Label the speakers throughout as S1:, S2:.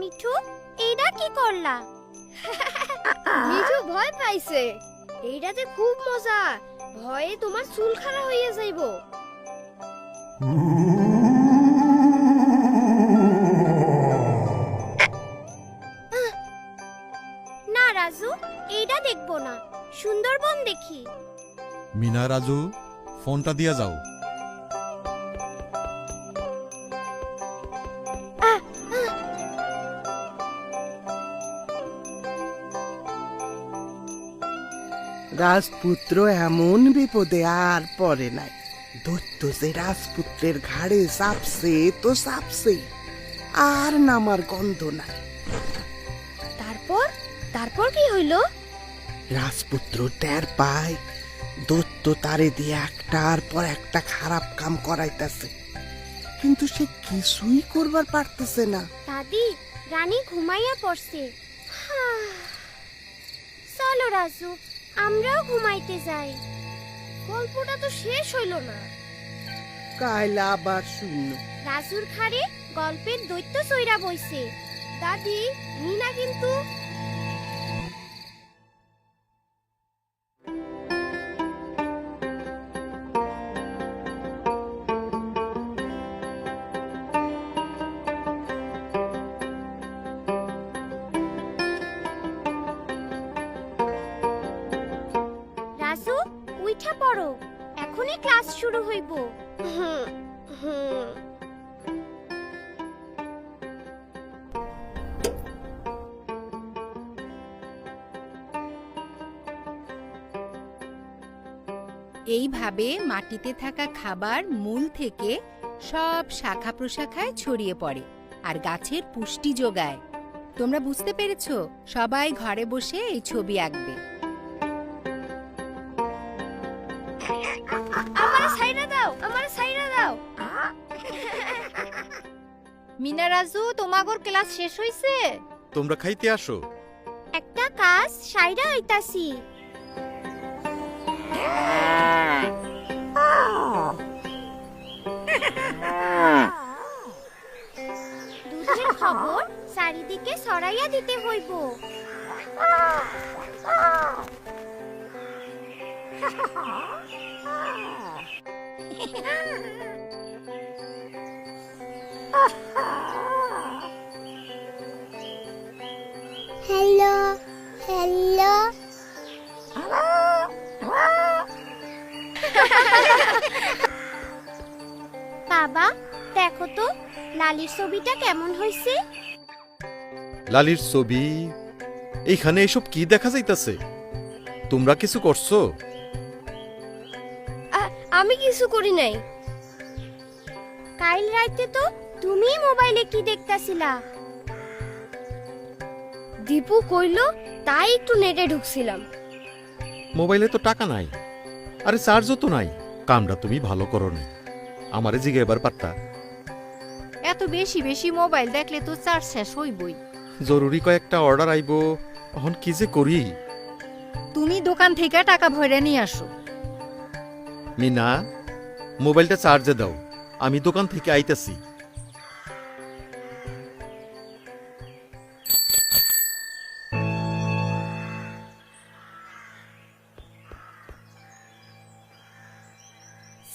S1: মিঠু, এইটা কি করলা?
S2: মিঠু ভয় পাইছে। এইটাতে খুব মজা, ভয়ে তোমার চুল খাড়া হইয়া যাইব।
S1: না রাজু, এইটা দেখবো না, সুন্দরবন দেখি।
S3: মিনা, রাজু, ফোনটা দিয়া যাও।
S4: রাজপুত্র এমন বিপদে আর পড়ে নাই। দৈত্য যে রাজপুত্রের ঘাড়ে চাপছে তো চাপছে, আর নামার গন্ধ নাই।
S2: তারপর তারপর কি হইলো?
S4: রাজপুত্র টের পায় দৈত্য তারে দিয়ে একটার পর একটা খারাপ কাম করাইতেছে, কিন্তু সে কিছুই করবার পারতেছে না।
S1: দাদি, রানী ঘুমাইয়া পড়ছে। চলো রাজু, আমরাও ঘুমাইতে যাই।
S2: গল্পটা তো শেষ হইল না।
S4: কাইলা আবার শূন্য।
S1: রাজুর ঘাড়ে গল্পের দৈত্য চৈরা বইছে।
S2: দাদি, মিনা কিন্তু
S1: রাজু, উইঠা পড়ো, এখনই ক্লাস শুরু হইব।
S5: এইভাবে মাটিতে থাকা খাবার মূল থেকে সব শাখা প্রশাখায় ছড়িয়ে পড়ে আর গাছের পুষ্টি যোগায়। তোমরা বুঝতে পেরেছো? সবাই ঘরে বসে এই ছবি আঁকবে।
S2: আমারে ছাইরা দাও, আমারে ছাইরা দাও। মিনা, রাজু, তোমাগোর ক্লাস শেষ হইছে?
S3: তোমরা খাইতে আসো।
S1: একটা কাজ সাইরা হইতাছি। দুধের খবর চারিদিকে ছড়াইয়া দিতে হইব। হ্যালো হ্যালো, বাবা দেখো তো লালির ছবিটা কেমন হইছে।
S3: লালির ছবি? এইখানে এসব কি দেখা যাইতাছে? তোমরা কিছু করছো?
S2: আমি কিছু করি নাই।
S1: কাল রাইতে তো তুমি মোবাইলে কি দেখতাছিলা?
S2: দীপু কইলো, তাই একটু নেটে ঢুকছিলাম।
S3: মোবাইলে তো টাকা নাই, আরে চার্জও তো নাই। কামটা তুমি ভালো করো নি, আমারে জিগে এবার পারতা।
S6: এত বেশি বেশি মোবাইল দেখলে তো চার্জ শেষ হইবই।
S3: জরুরি কয়েকটা অর্ডার আইব, এখন কি যে করি।
S6: তুমি দোকান থেকে টাকা ভরে নিয়ে আসো।
S3: মিনা, মোবাইলটা চার্জে দাও, আমি দোকান থেকে আইতাছি।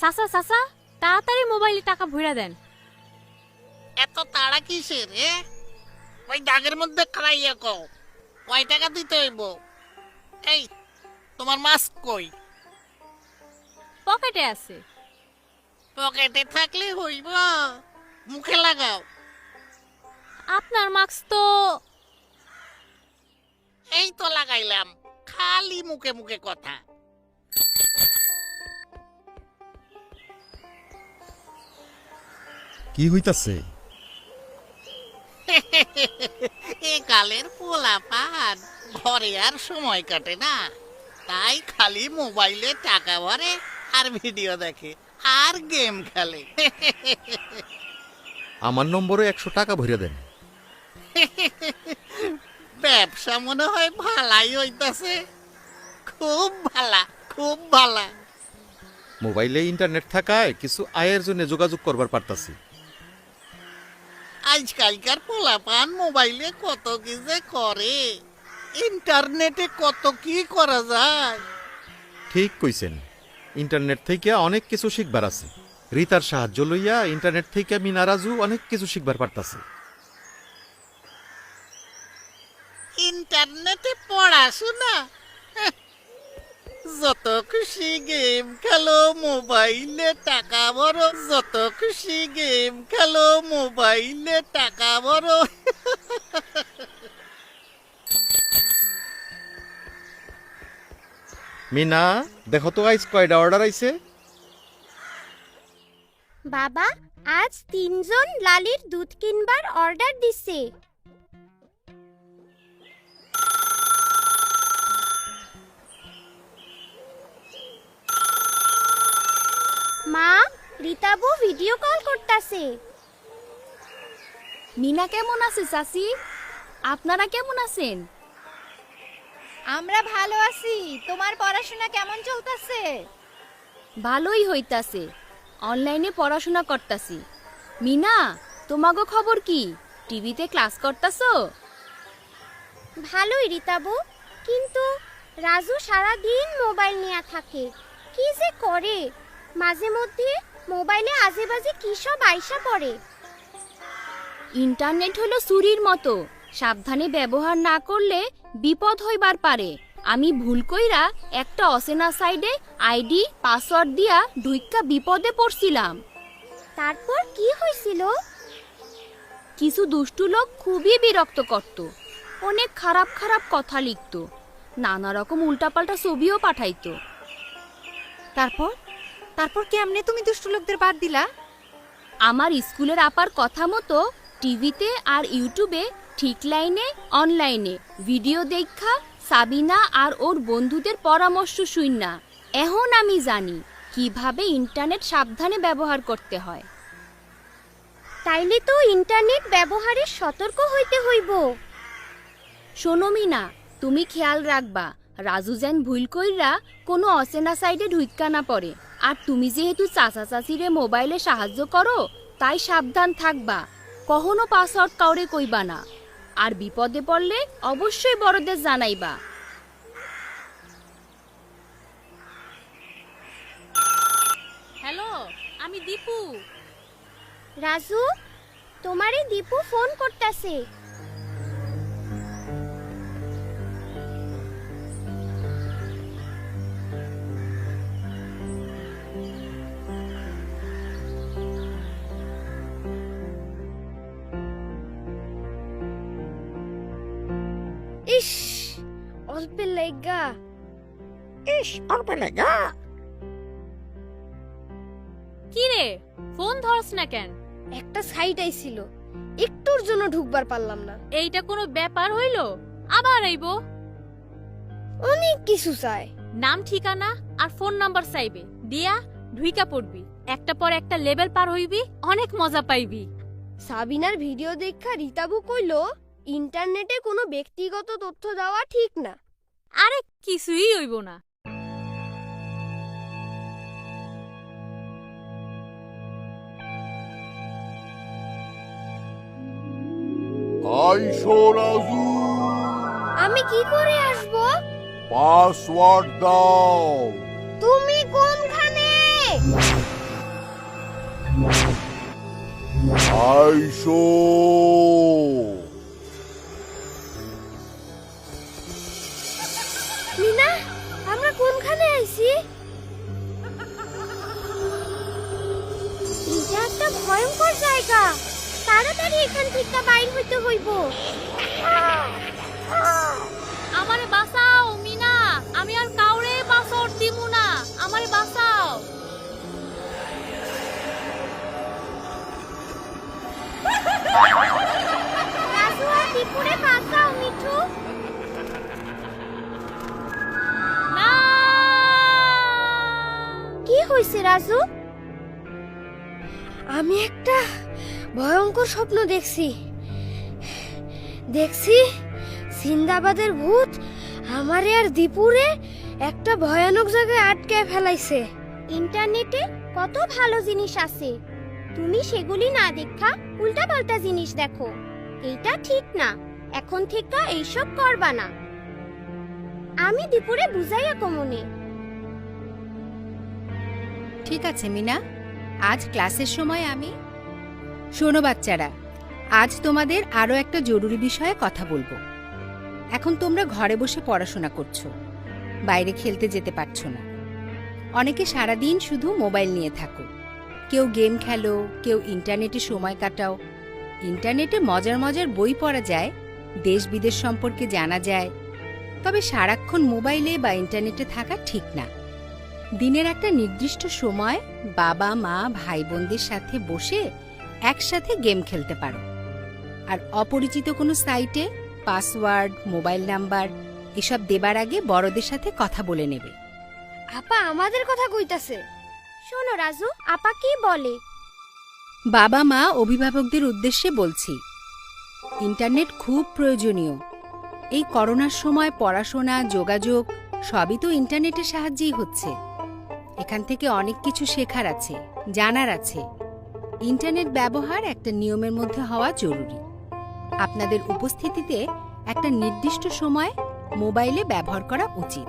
S6: চাচা চাচা, তাড়াতাড়ি মোবাইলে টাকা ভরে দেন।
S7: এত তাড়া কিসের রে? ওই দাগের মধ্যে খাইয়া কও কয় টাকা দিতে হইব। এই তোমার মাস্ক কই?
S6: পকেটে আছে।
S7: পকেটে থাকলে হইব, মুখে লাগাও।
S6: আপনার মাস্ক তো
S7: এই তো লাগাইলাম, খালি মুখে মুখে কথা।
S3: কি হইতাছে?
S7: এ কালের পোলাপান ঘরে আর সময় কাটে না, তাই খালি মোবাইলে টাকা ভরে আর ভিডিও দেখে আর গেম খেলে।
S3: আমার নম্বরে 100 টাকা ভরে দেন।
S7: ব্যবসা মনে হয় ভালাই হইতাছে। খুব ভালা, খুব ভালা।
S3: মোবাইলে ইন্টারনেট থাকায় কিছু আয়ের জন্য যোগাযোগ করবার পারতাছি।
S7: আজকালকার পোলাপান মোবাইলে কত কি যে করে, ইন্টারনেটে কত কি করা যায়।
S3: ঠিক কইছেন, ইন্টারনেট থেকে অনেক কিছু শিখবার আছে। রিতার সাহায্য লইয়া ইন্টারনেট থেকে মিনা রাজু অনেক কিছু শিখবার পারতাছে।
S7: ইন্টারনেটে পড়াশোনা, হ্যাঁ, যত খুশি গেম খেলো মোবাইলে টাকা ভরো, যত খুশি গেম খেলো মোবাইলে টাকা ভরো।
S3: মিনা, দেখো তো আইজ কয়টা অর্ডার আইছে?
S1: বাবা, আজ 3 জন লালির দুধ কিনবার অর্ডার দিছে। মা, রিতাবু ভিডিও কল করতাছে।
S2: মিনা কেমন আছে চাচি? আপনারা কেমন আছেন?
S6: আমরা ভালো আছি। তোমার পড়াশোনা কেমন চলতেছে?
S2: ভালোই হইতাছে, অনলাইনে পড়াশোনা করতাছি। মিনা, তোমাগো খবর কি? টিভিতে ক্লাস করতাছো?
S1: ভালোই রিতাবু, কিন্তু রাজু সারা দিন মোবাইল নিয়ে থাকে। কি যে করে, মাঝে মধ্যে মোবাইলে আজেবাজে কি সব আইসা পড়ে।
S2: ইন্টারনেট হলো চুরির মতো, সাবধানে ব্যবহার না করলে বিপদ হইবার পারে। আমি ভুল কইরা একটা অচেনা সাইডে আইডি পাসওয়ার্ড দিয়া ঢুইক্কা বিপদে পড়ছিলাম।
S1: তারপর কি হয়েছিল?
S2: কিছু দুষ্টু লোক খুবই বিরক্ত করত, অনেক খারাপ খারাপ কথা লিখত, নানা রকম উল্টাপাল্টা ছবিও পাঠাইতো।
S6: তারপর তারপর কেমনে তুমি দুষ্ট লোকদের বাদ দিলা?
S2: আমার স্কুলের আপার কথা মতো টিভিতে আর ইউটিউবে ঠিক লাইনে অনলাইনে ভিডিও দেখা সাবিনা আর ওর বন্ধুদের পরামর্শ শুইনা এখন আমি জানি কিভাবে ইন্টারনেট সাবধানে ব্যবহার করতে হয়।
S1: তাইলে তো ইন্টারনেট ব্যবহারে সতর্ক হইতে হইব।
S2: শোনো মিনা, তুমি খেয়াল রাখবা রাজু যেন ভুল কইরা কোনো অচেনা সাইডে ঢুইক্কা না পড়ে। আর তুমি যেহেতু চাচা চাচিরে মোবাইলে সাহায্য করো, তাই সাবধান থাকবা, কখনো পাসওয়ার্ড কাউরে কইবা না। আর বিপদে পড়লে অবশ্যই বড়দের জানাইবা।
S5: হ্যালো, আমি দীপু।
S1: রাজু, তোমারে দীপু ফোন করতেছে।
S2: ইস, অল্পের লাইগা।
S8: কি রে, ফোন ধরস না কেন?
S2: একটা সাইট আইছিল, একটুর জন্য ঢুকবার পারলাম না।
S8: এইটা কোনো ব্যাপার হইল? আবার আইবো?
S2: অনেক কিছু চাই,
S8: নাম ঠিকানা আর ফোন নাম্বার চাইবে, দিয়া ঢুইকা পড়বি, একটা পর একটা লেভেল পার হইবি, অনেক মজা পাইবি।
S2: সাবিনার ভিডিও দেখা রিতাবু কইলো ইন্টারনেটে কোনো ব্যক্তিগত তথ্য দেওয়া ঠিক না।
S8: আরে কিছুই হইব না।
S9: আইসো রাজু,
S1: আমি কি করে আসব?
S9: পাসওয়ার্ড দাও।
S1: তুমি কোনখানে?
S9: আইসো।
S1: মিনা, আমরা কোনখানে আইছি? এটা একটা ভয়ঙ্কর জায়গা, তাড়াতাড়ি এখান থেকে বাইর হইতে হইব।
S8: আমারে বাঁচাও মিনা, আমি আর কাউরে পাসওয়ার্ড দিমু না, আমারে বাঁচাও।
S1: রাজু আর দীপুরে বাঁচাও মিঠু।
S8: না,
S1: কি হইছে রাজু?
S2: আমি একটা ভয়ঙ্কর স্বপ্ন দেখছি। সিন্দাবাদের ভূত আমারে আর দীপুরে একটা ভয়ানক জায়গায় আটকে ফেলাইছে।
S1: ইন্টারনেটে কত ভালো জিনিস আছে, তুমি সেগুলি না দেখা উল্টাপাল্টা জিনিস দেখো। এইটা ঠিক না, এখন থেকে এইসব করবা না। আমি দুপুরে বুঝাইয়া কমনে।
S5: ঠিক আছে মিনা, আজ ক্লাসের সময় শোনো বাচ্চারা, আজ তোমাদের আরও একটা জরুরি বিষয়ে কথা বলবো। এখন তোমরা ঘরে বসে পড়াশোনা করছো, বাইরে খেলতে যেতে পারছো না। অনেকে সারাদিন শুধু মোবাইল নিয়ে থাকো। কেউ গেম খেলো, কেউ ইন্টারনেটে সময় কাটাও। ইন্টারনেটে মজার মজার বই পড়া যায়, দেশ বিদেশ সম্পর্কে জানা যায়। তবে সারাক্ষণ মোবাইলে বা ইন্টারনেটে থাকা ঠিক না। দিনের একটা নির্দিষ্ট সময় বাবা মা ভাই বোনদের সাথে বসে একসাথে গেম খেলতে পারো। আর অপরিচিত কোনো সাইটে পাসওয়ার্ড, মোবাইল নাম্বার এসব দেবার আগে বড়দের সাথে কথা বলে নেবে।
S1: আপা আমাদের কথা কইতাছে। শোনো রাজু, আপা কি বলে?
S5: বাবা মা অভিভাবকদের উদ্দেশ্যে বলছি, ইন্টারনেট খুব প্রয়োজনীয়। এই করোনার সময় পড়াশোনা, যোগাযোগ সবই তো ইন্টারনেটের সাহায্যেই হচ্ছে। এখান থেকে অনেক কিছু শেখার আছে, জানার আছে। ইন্টারনেট ব্যবহার একটা নিয়মের মধ্যে হওয়া জরুরি। আপনাদের উপস্থিতিতে একটা নির্দিষ্ট সময় মোবাইলে ব্যবহার করা উচিত।